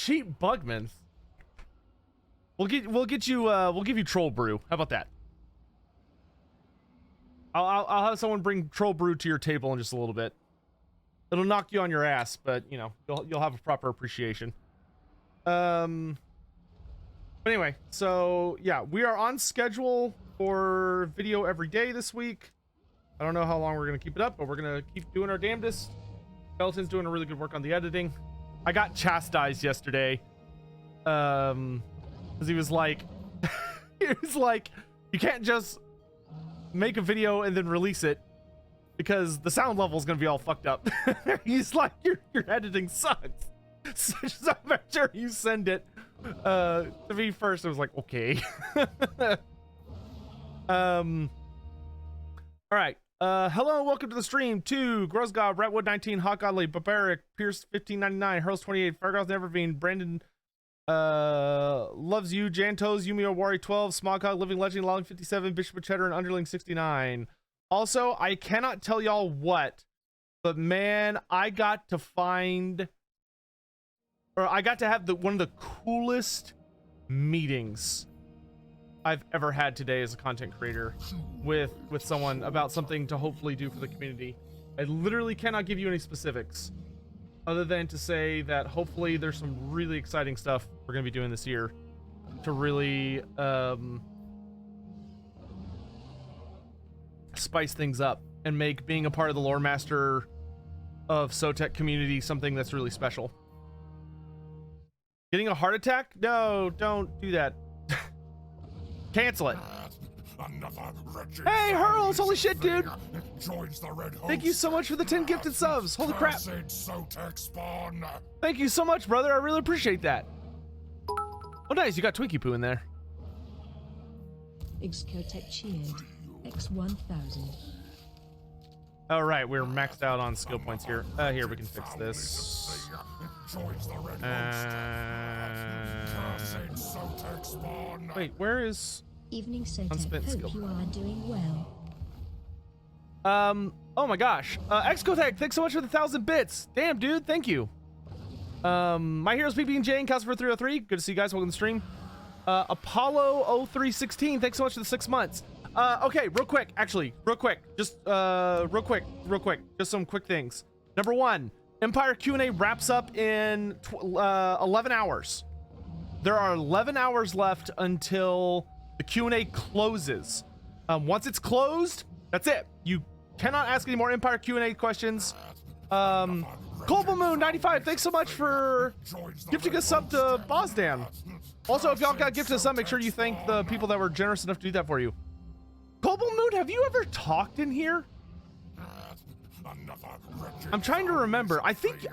cheap Bugman. We'll give you troll brew. How about that? I'll have someone bring troll brew to your table in just a little bit. It'll knock you on your ass, but you know, you'll have a proper appreciation. But anyway, so yeah, we are on schedule for video every day this week. I don't know how long we're gonna keep it up, but we're gonna keep doing our damnedest. Skeleton's doing a really good work on the editing. I got chastised yesterday, because he was like, you can't just make a video and then release it because the sound level is gonna be all fucked up. He's like, your editing sucks. So make sure you send it to me first. I was like, okay. All right. Hello, welcome to the stream to Kroq-Gar, Ratwood 19, Hawk Godly, Barbaric, Pierce 1599, Hurls 28, Fargoth Neverveen, Brandon Loves You, Jantos, Yumi Owari 12, Smogcog, Living Legend, Long 57, Bishop of Cheddar, and Underling 69. Also, I cannot tell y'all what, but man, I got to have one of the coolest meetings I've ever had today as a content creator with someone about something to hopefully do for the community. I literally cannot give you any specifics other than to say that hopefully there's some really exciting stuff we're going to be doing this year to really spice things up and make being a part of the lore master of Sotek community something that's really special. Getting a heart attack? No, don't do that. Cancel it. Hey, Hurls! Holy shit, dude! Thank you so much for the 10 gifted subs. Holy crap! Thank you so much, brother. I really appreciate that. Oh, nice. You got Twinkie Poo in there. Xotek cheered. X1000. All right, we're maxed out on skill points here. Here we can fix this. Wait, where is Evening Sotek. unspent Hope skill? you are doing well. Oh my gosh. Xotek, thanks so much for the 1,000 bits. Damn, dude, thank you. My heroes PB&J and Casper 303. Good to see you guys. Welcome to the stream. Apollo 0316, thanks so much for the 6 months. Okay, real quick, actually, real quick, just real quick, just some quick things. Number one, Empire Q&A wraps up in 11 hours. There are 11 hours left until the Q&A closes. Once it's closed, that's it. You cannot ask any more Empire Q&A questions. Global Moon 95, thanks so much for gifting a sub to Bosdan. Also, if y'all got gifted a sub, make sure you thank the people that were generous enough to do that for you. Global Moon, have you ever talked in here? I'm trying to remember. I think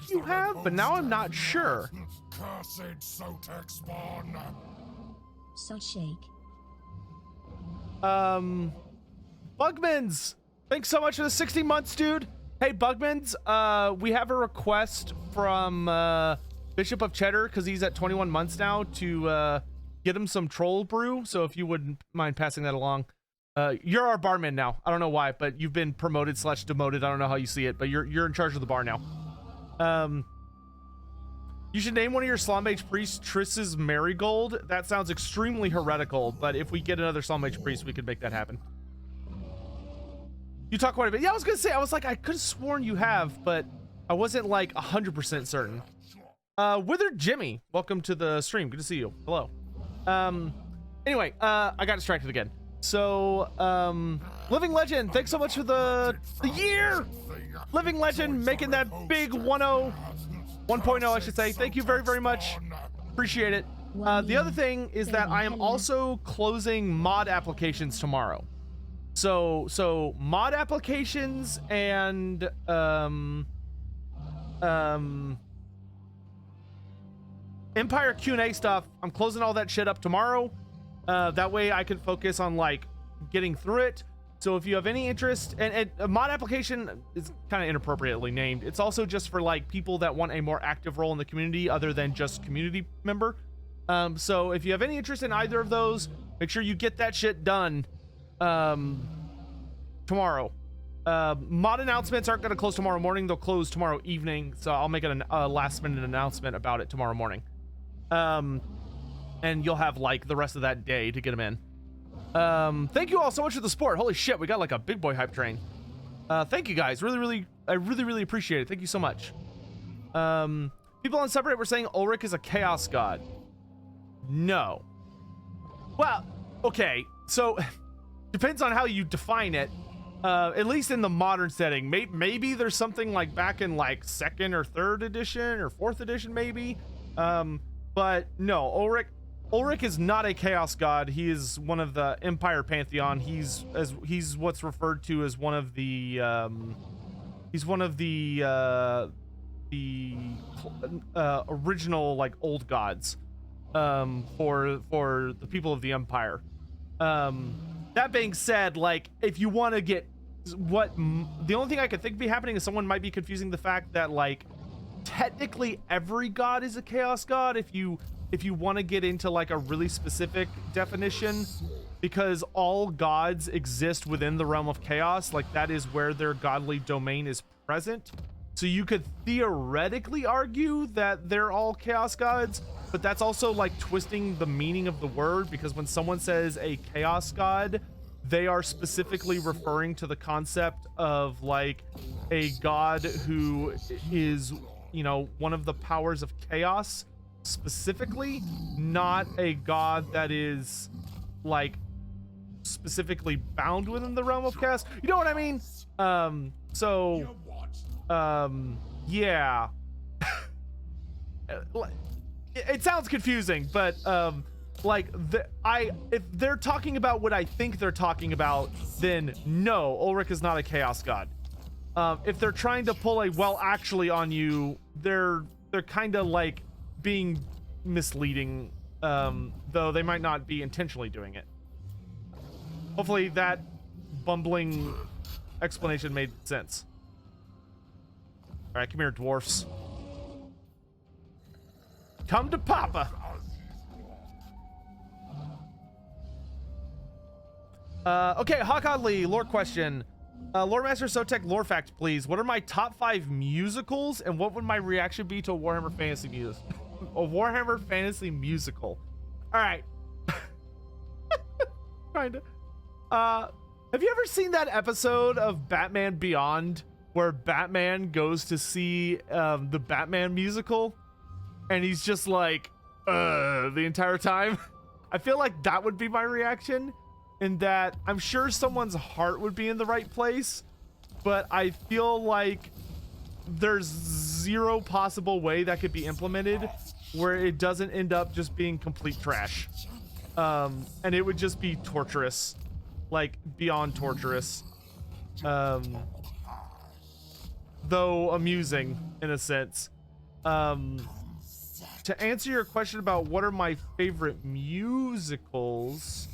you have, but now I'm not sure. Sotek. Bugmans, thanks so much for the 60 months, dude. Hey, Bugmans, we have a request from Bishop of Cheddar, because he's at 21 months now, to get him some troll brew. So if you wouldn't mind passing that along. You're our barman now. I don't know why, but you've been promoted / demoted. I don't know how you see it, but you're in charge of the bar now. You should name one of your Slum Mage priests Triss's Marigold. That sounds extremely heretical, but if we get another Slum Mage priest, we could make that happen. You talk quite a bit. Yeah, I was gonna say, I was like, I could have sworn you have, but I wasn't like 100% certain. Withered Jimmy, welcome to the stream. Good to see you. Hello. Anyway, I got distracted again. So, Living Legend, thanks so much for the year. Living Legend making that big 1.0, I should say. Thank you very, very much. Appreciate it. The other thing is that I am also closing mod applications tomorrow. So mod applications and Empire Q&A stuff, I'm closing all that shit up tomorrow. That way I can focus on like getting through it. So if you have any interest, and a mod application is kind of inappropriately named. It's also just for like people that want a more active role in the community other than just community member. So if you have any interest in either of those, make sure you get that shit done tomorrow. Mod announcements aren't going to close tomorrow morning. They'll close tomorrow evening. So I'll make a last minute announcement about it tomorrow morning. And you'll have like the rest of that day to get them in. Thank you all so much for the support. Holy shit, we got like a big boy hype train. Thank you guys. I really appreciate it. Thank you so much. People on Separate were saying Ulrich is a chaos god. No. Well, okay. So depends on how you define it. At least in the modern setting, maybe there's something like back in like 2nd or 3rd edition or 4th edition, maybe. But no, Ulrich is not a chaos god. He is one of the Empire pantheon. He's what's referred to as one of the original like old gods for the people of the Empire. That being said, like if you want to get the only thing I could think be happening is someone might be confusing the fact that like technically every god is a chaos god if you want to get into like a really specific definition, because all gods exist within the realm of chaos. Like that is where their godly domain is present. So you could theoretically argue that they're all chaos gods, but that's also like twisting the meaning of the word, because when someone says a chaos god, they are specifically referring to the concept of like a god who is, you know, one of the powers of chaos specifically, not a god that is like specifically bound within the realm of chaos. You know what I mean? Yeah. It sounds confusing, but like if they're talking about what I think they're talking about, then no, Ulrich is not a chaos god. If they're trying to pull a well actually on you, they're kind of like being misleading, though they might not be intentionally doing it. Hopefully that bumbling explanation made sense. All right, come here, dwarfs. Come to Papa. Okay, Hawk Oddly, lore question. Lore Master Sotek lore fact, please. What are my top 5 musicals, and what would my reaction be to a Warhammer Fantasy a Warhammer Fantasy musical? All right. Kinda. Have you ever seen that episode of Batman Beyond where Batman goes to see the Batman musical, and he's just like, the entire time? I feel like that would be my reaction. In that I'm sure someone's heart would be in the right place, but I feel like there's zero possible way that could be implemented where it doesn't end up just being complete trash. And it would just be torturous, like beyond torturous, though amusing in a sense. To answer your question about what are my favorite musicals,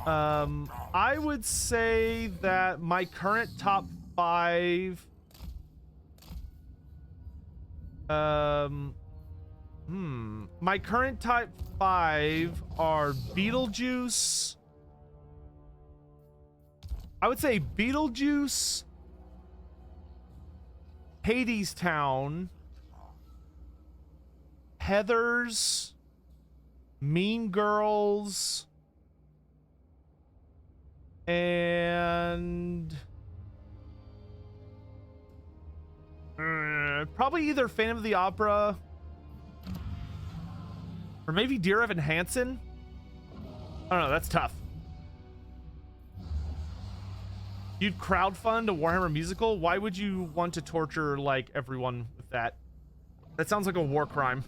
I would say that my current top 5, my current top 5 are Beetlejuice. I would say Beetlejuice, Hades Town, Heathers, Mean Girls, and probably either Phantom of the Opera or maybe Dear Evan Hansen. I don't know, that's tough. You'd crowdfund a Warhammer musical? Why would you want to torture like everyone with that? That sounds like a war crime.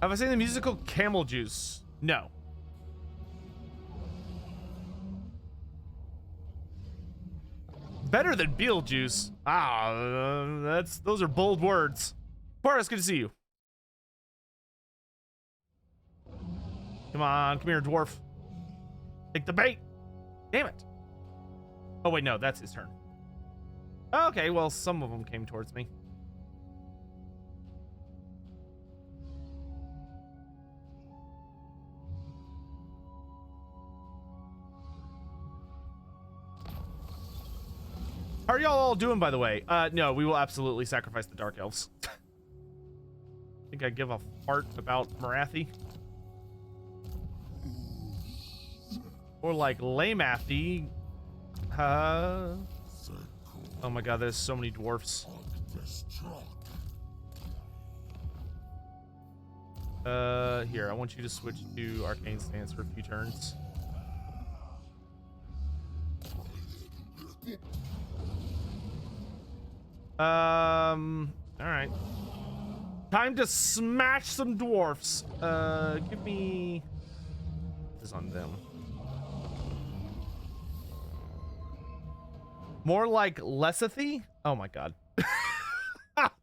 Have I seen the musical Camel Juice? No. Better than Beetlejuice. Those are bold words. Boris, good to see you. Come on, come here, dwarf. Take the bait. Damn it. Oh, wait, no, that's his turn. Okay, well, some of them came towards me. How are y'all all doing, by the way? No, we will absolutely sacrifice the Dark Elves. I think I give a fart about Marathi. Or like Lamathi. Oh my god, there's so many dwarfs. Here, I want you to switch to Arcane Stance for a few turns. Alright. Time to smash some dwarfs. Give me... This is on them. More like Lesathy? Oh my god.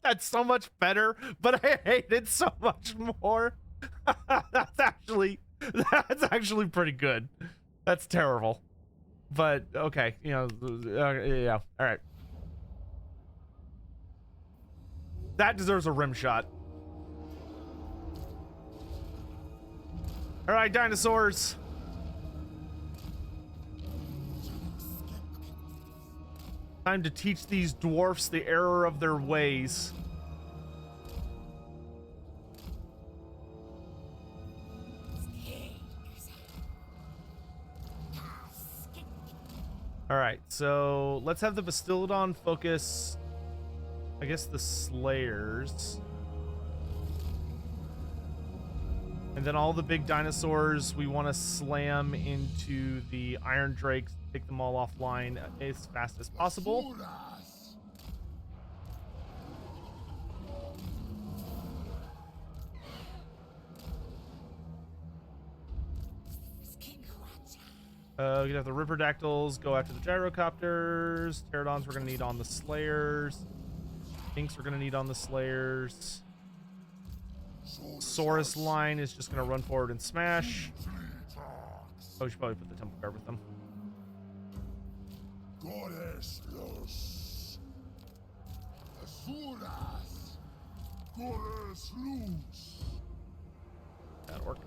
That's so much better, but I hate it so much more. That's actually pretty good. That's terrible. But okay, you know, yeah. All right. That deserves a rim shot. All right, dinosaurs. Time to teach these dwarfs the error of their ways. All right, so let's have the Bastillodon focus, I guess, the Slayers. And then all the big dinosaurs, we want to slam into the Iron Drakes, take them all offline as fast as possible. We can have the Ripperdactyls go after the Gyrocopters. Pterodons we're going to need on the Slayers. Inks we're going to need on the Slayers. Saurus line is just going to run forward and smash. Oh, we should probably put the Temple Guard with them. That'll work.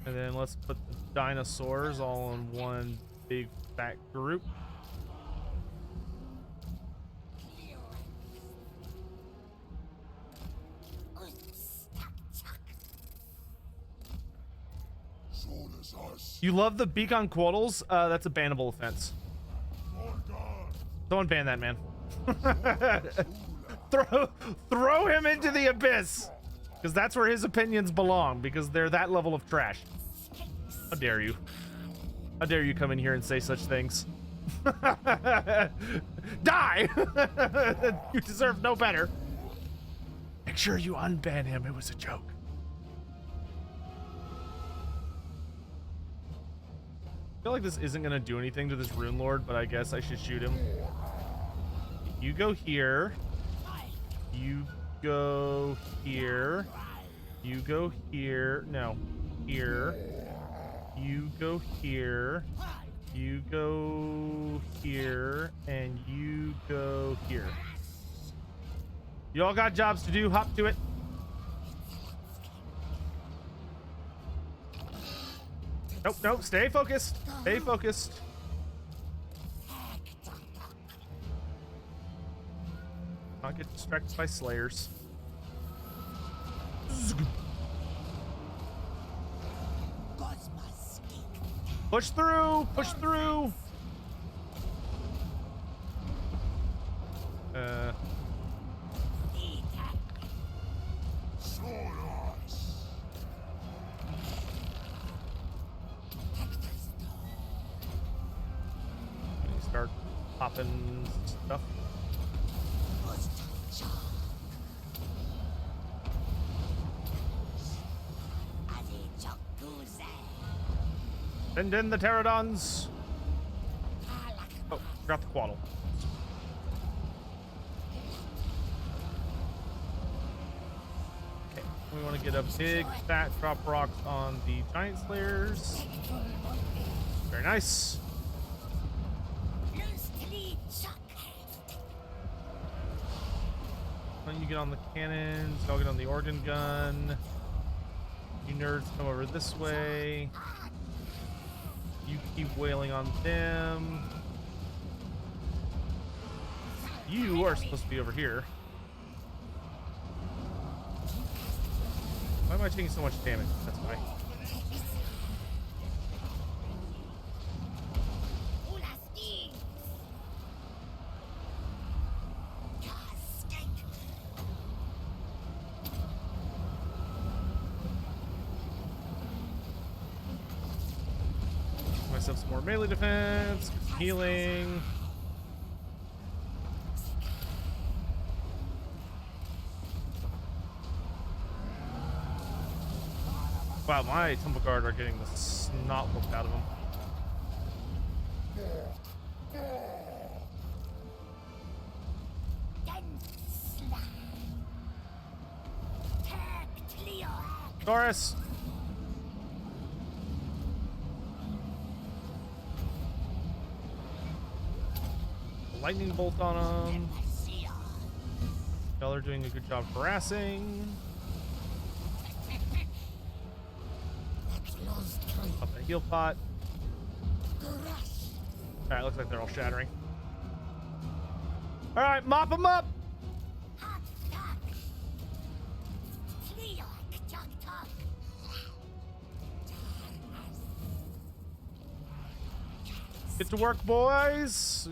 And then let's put the dinosaurs all in one big fat group. You love the Beacon Quaddles? That's a bannable offense. Someone ban that man. throw him into the abyss, because that's where his opinions belong, because they're that level of trash. How dare you? How dare you come in here and say such things? Die! You deserve no better. Make sure you unban him. It was a joke. I feel like this isn't going to do anything to this Rune Lord, but I guess I should shoot him. You go here. You go here. You go here. No. Here. You go here. You go here. And you go here. You all got jobs to do. Hop to it. Nope, nope. Stay focused. Stay focused. Not get distracted by Slayers. Push through! Push through! Start popping stuff. Send in the pterodons. Oh, forgot the Quaddle. Okay. We want to get a big fat drop rocks on the giant slayers. Very nice. Why don't you get on the cannons? I'll get on the organ gun. You nerds come over this way. You keep wailing on them. You are supposed to be over here. Why am I taking so much damage? That's why. Give myself some more melee defense, healing. Wow, my Temple Guard are getting the snot looked out of them. Taurus! Lightning bolt on them. Y'all are doing a good job harassing. Up the heal pot. Alright, looks like they're all shattering. Alright, mop them up! Get to work, boys!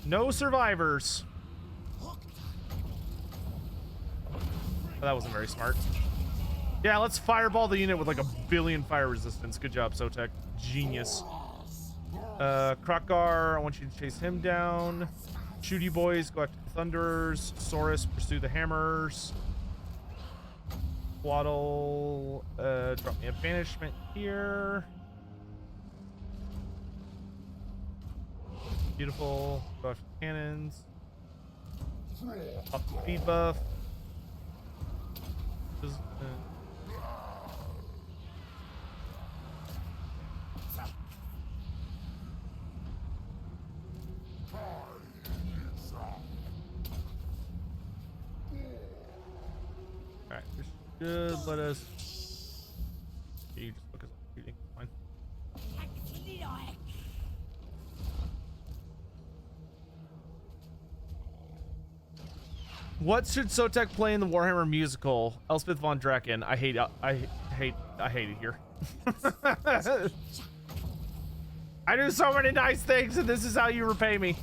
No survivors. Oh, that wasn't very smart. Yeah, let's fireball the unit with like 1 billion fire resistance. Good job, Sotek. Genius. Kroq-Gar, I want you to chase him down. Shooty boys, go after the Thunderers. Saurus, pursue the Hammers. Waddle, drop me a banishment here. Beautiful. Go after the cannons. Up the speed buff. Just, Alright, this should let us. You just focus on shooting. Fine. What should Sotek play in the Warhammer musical? Elspeth von Draken. I hate it here. I do so many nice things, and this is how you repay me.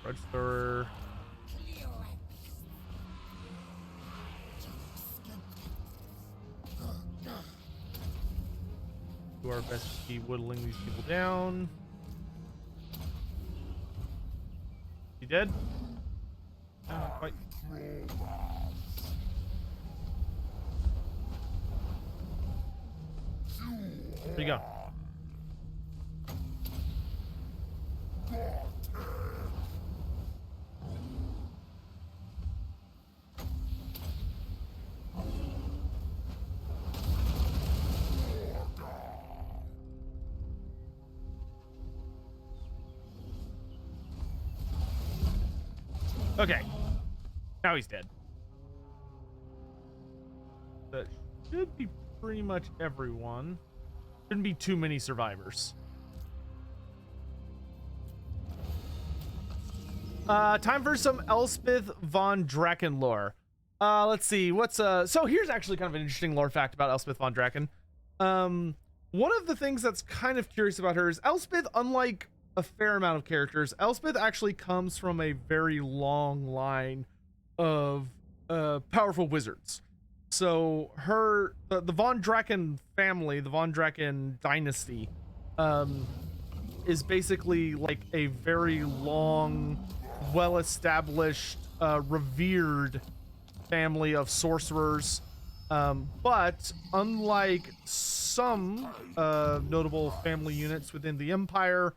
Register. Do our best to keep whittling these people down. You dead? No, not quite. Where you go? Okay. Now he's dead. That should be pretty much everyone. Shouldn't be too many survivors. Time for some Elspeth von Draken lore. Let's see. What's so here's actually kind of an interesting lore fact about Elspeth von Draken. One of the things that's kind of curious about her is Elspeth, unlike a fair amount of characters, Elspeth actually comes from a very long line of powerful wizards. So the von Draken family, the von Draken dynasty, is basically like a very long, well-established, revered family of sorcerers. But unlike some notable family units within the Empire,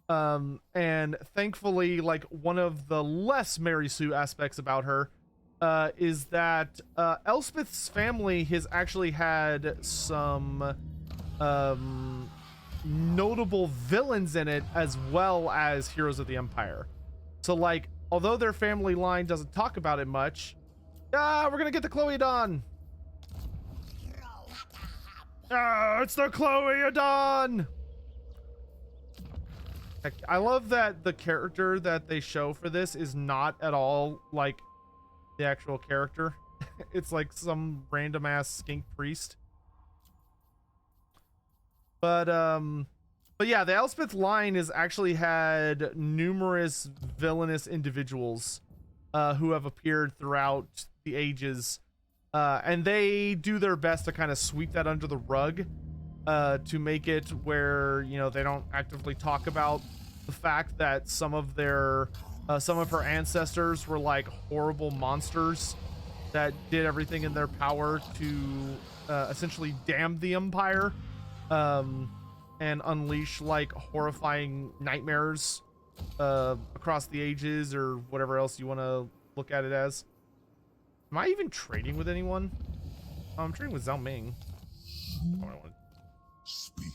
And thankfully, like, one of the less Mary Sue aspects about her is that Elspeth's family has actually had some notable villains in it, as well as heroes of the Empire. So, like, although their family line doesn't talk about it much, we're gonna get the Chloeodon. It's the Chloeodon. I love that the character that they show for this is not at all like the actual character. It's like some random ass skink priest. But yeah, the Elspeth line has actually had numerous villainous individuals who have appeared throughout the ages, and they do their best to kind of sweep that under the rug, to make it where, you know, they don't actively talk about the fact that some of her ancestors were like horrible monsters that did everything in their power to essentially damn the Empire, and unleash like horrifying nightmares across the ages, or whatever else you want to look at it as. Am I even trading with anyone? Oh, I'm trading with Zhao Ming. Oh, I want Speak.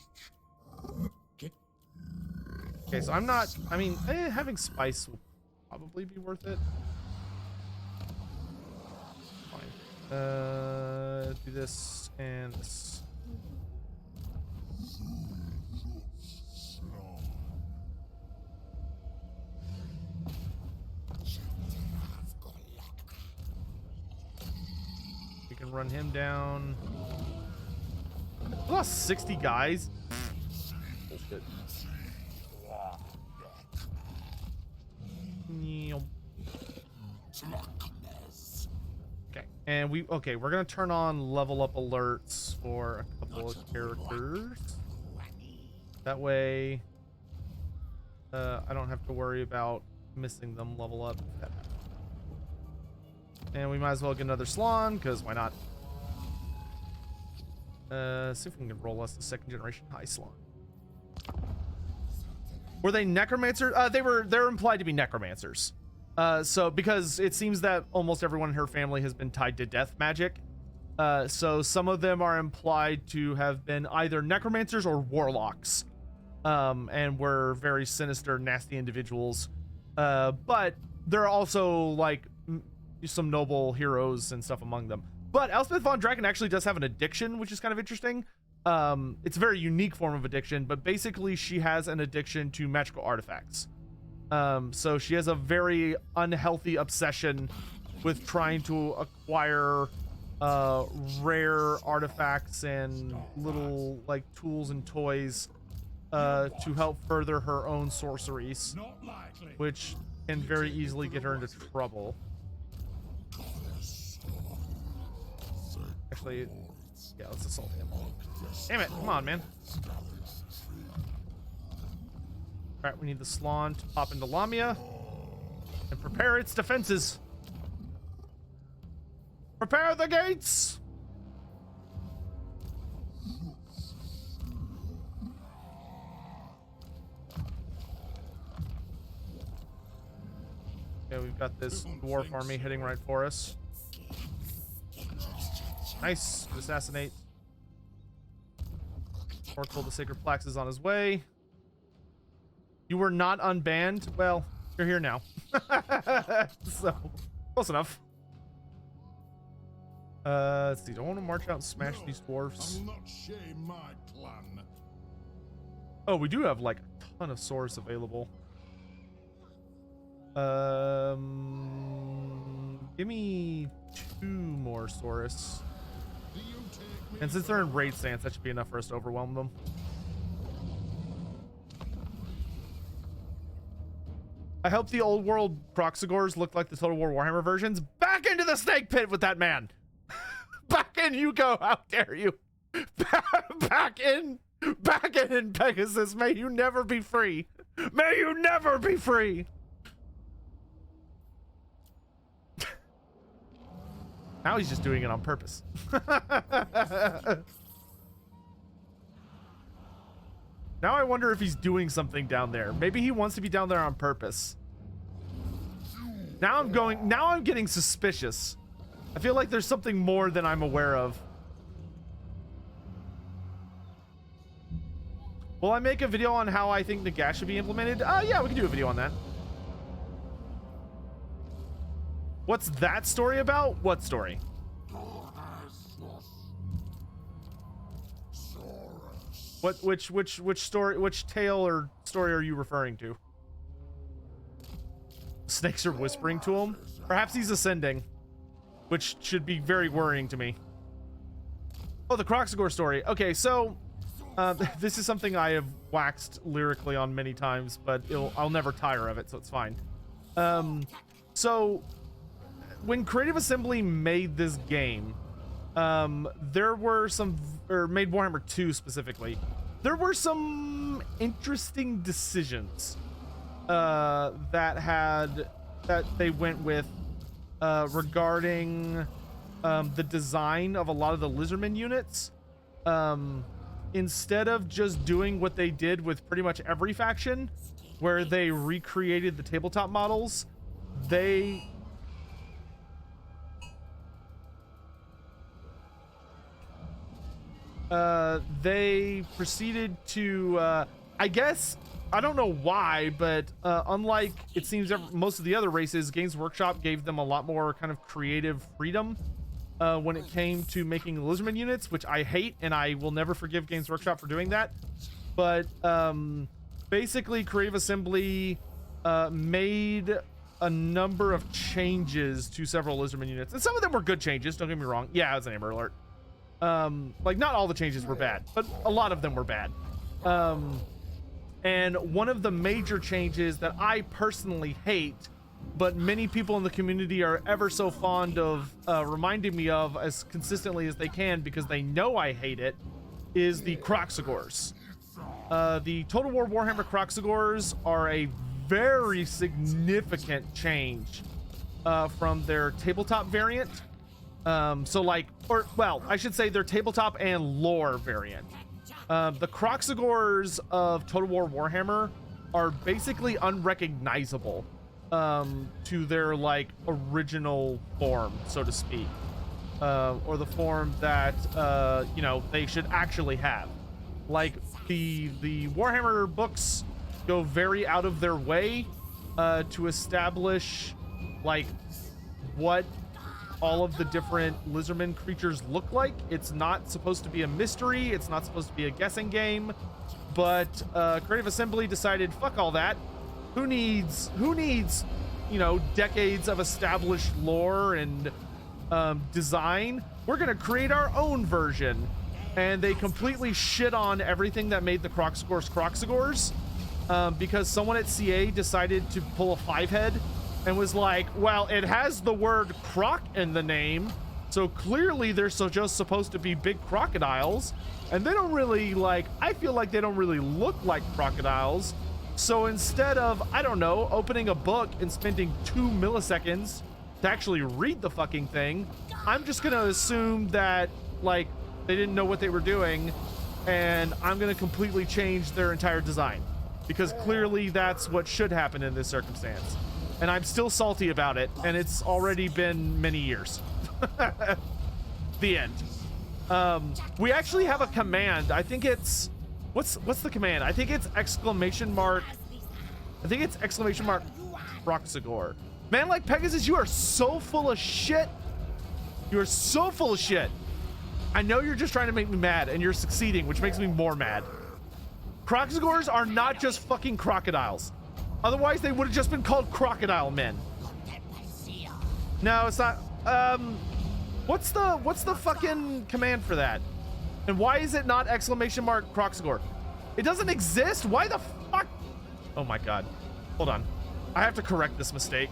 Okay, so I'm not, I mean, having spice will probably be worth it. Fine. Do this and this. We can run him down. We lost 60 guys. Bullshit. Okay, and we're gonna turn on level up alerts for a couple of characters. That way, I don't have to worry about missing them level up. And we might as well get another Slan, because why not? See if we can roll us the 2nd generation high Slan. Were they necromancers? They're implied to be necromancers. So because it seems that almost everyone in her family has been tied to death magic. So some of them are implied to have been either necromancers or warlocks. And were very sinister, nasty individuals. But there are also like some noble heroes and stuff among them. But Elspeth von Draken actually does have an addiction, which is kind of interesting. It's a very unique form of addiction, but basically she has an addiction to magical artifacts. So she has a very unhealthy obsession with trying to acquire rare artifacts and little like tools and toys to help further her own sorceries, which can very easily get her into trouble. Actually, yeah, let's assault him. Damn it, come on, man. Alright, we need the Slan to pop into Lamia and prepare its defenses. Prepare the gates! Okay, we've got this dwarf army heading right for us. Nice. Assassinate. Immortal, the Sacred Plax is on his way. You were not unbanned? Well, you're here now. So, close enough. Let's see. Don't want to march out and smash these dwarfs. I will not shame my clan. Oh, we do have like a ton of swords available. Give me 2 more Saurus. And since they're in raid stance, that should be enough for us to overwhelm them. I hope the old world Kroq-Gars look like the Total War Warhammer versions. Back into the snake pit with that man. Back in you go. How dare you? Back in, Pegasus. May you never be free. May you never be free. Now he's just doing it on purpose. Now I wonder if he's doing something down there. Maybe he wants to be down there on purpose. Now I'm getting suspicious. I feel like there's something more than I'm aware of. Will I make a video on how I think Nagash should be implemented? Yeah, we can do a video on that. What's that story about? What story? Which story, which tale or story are you referring to? Snakes are whispering to him? Perhaps he's ascending, which should be very worrying to me. Oh, the Kroq-Gar story. Okay, so this is something I have waxed lyrically on many times, but I'll never tire of it, so it's fine. So when Creative Assembly made this game, there were made Warhammer 2 specifically, there were some interesting decisions that they went with regarding the design of a lot of the Lizardmen units. Instead of just doing what they did with pretty much every faction, where they recreated the tabletop models, they proceeded to, I guess, I don't know why, but unlike it seems most of the other races, Games Workshop gave them a lot more kind of creative freedom when it came to making Lizardmen units, which I hate, and I will never forgive Games Workshop for doing that. But basically, Creative Assembly made a number of changes to several Lizardmen units, and some of them were good changes, don't get me wrong. Yeah, it was an Amber Alert. Like, not all the changes were bad, but a lot of them were bad. And one of the major changes that I personally hate, but many people in the community are ever so fond of reminding me of as consistently as they can because they know I hate it, is the Kroq-Gars. The Total War Warhammer Kroq-Gars are a very significant change from their tabletop variant. So like, I should say their tabletop and lore variant. The Kroq-Gars of Total War Warhammer are basically unrecognizable to their like original form, so to speak, or the form that you know, they should actually have. Like the Warhammer books go very out of their way to establish like what all of the different Lizardmen creatures look like. It's not supposed to be a mystery, it's not supposed to be a guessing game, but Creative Assembly decided, fuck all that. Who needs, you know, decades of established lore and design? We're gonna create our own version. And they completely shit on everything that made the Kroq-Gars because someone at CA decided to pull a 5-head and was like, well, it has the word croc in the name, so clearly they're just supposed to be big crocodiles, and they don't really, like, I feel like they don't really look like crocodiles. So instead of, I don't know, opening a book and spending 2 milliseconds to actually read the fucking thing, I'm just gonna assume that, like, they didn't know what they were doing, and I'm gonna completely change their entire design, because clearly that's what should happen in this circumstance. And I'm still salty about it, and it's already been many years. The end. We actually have a command. I think it's, what's the command? I think it's exclamation mark. I think it's exclamation mark Kroq-Gar. Man, like Pegasus, you are so full of shit. You are so full of shit. I know you're just trying to make me mad, and you're succeeding, which makes me more mad. Kroq-Gars are not just fucking crocodiles. Otherwise, they would have just been called crocodile men. No, it's not. What's the fucking command for that? And why is it not exclamation mark Kroq-Gar? It doesn't exist? Why the fuck? Oh my god. Hold on. I have to correct this mistake.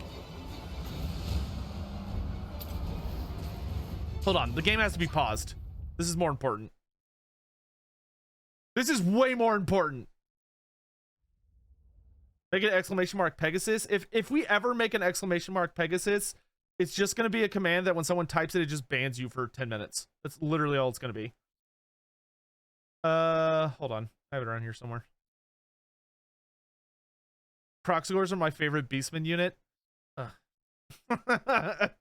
Hold on. The game has to be paused. This is more important. This is way more important. Make an exclamation mark Pegasus. If we ever make an exclamation mark Pegasus, it's just going to be a command that when someone types it, it just bans you for 10 minutes. That's literally all it's going to be. Hold on. I have it around here somewhere. Kroq-Gars are my favorite Beastman unit. Ugh.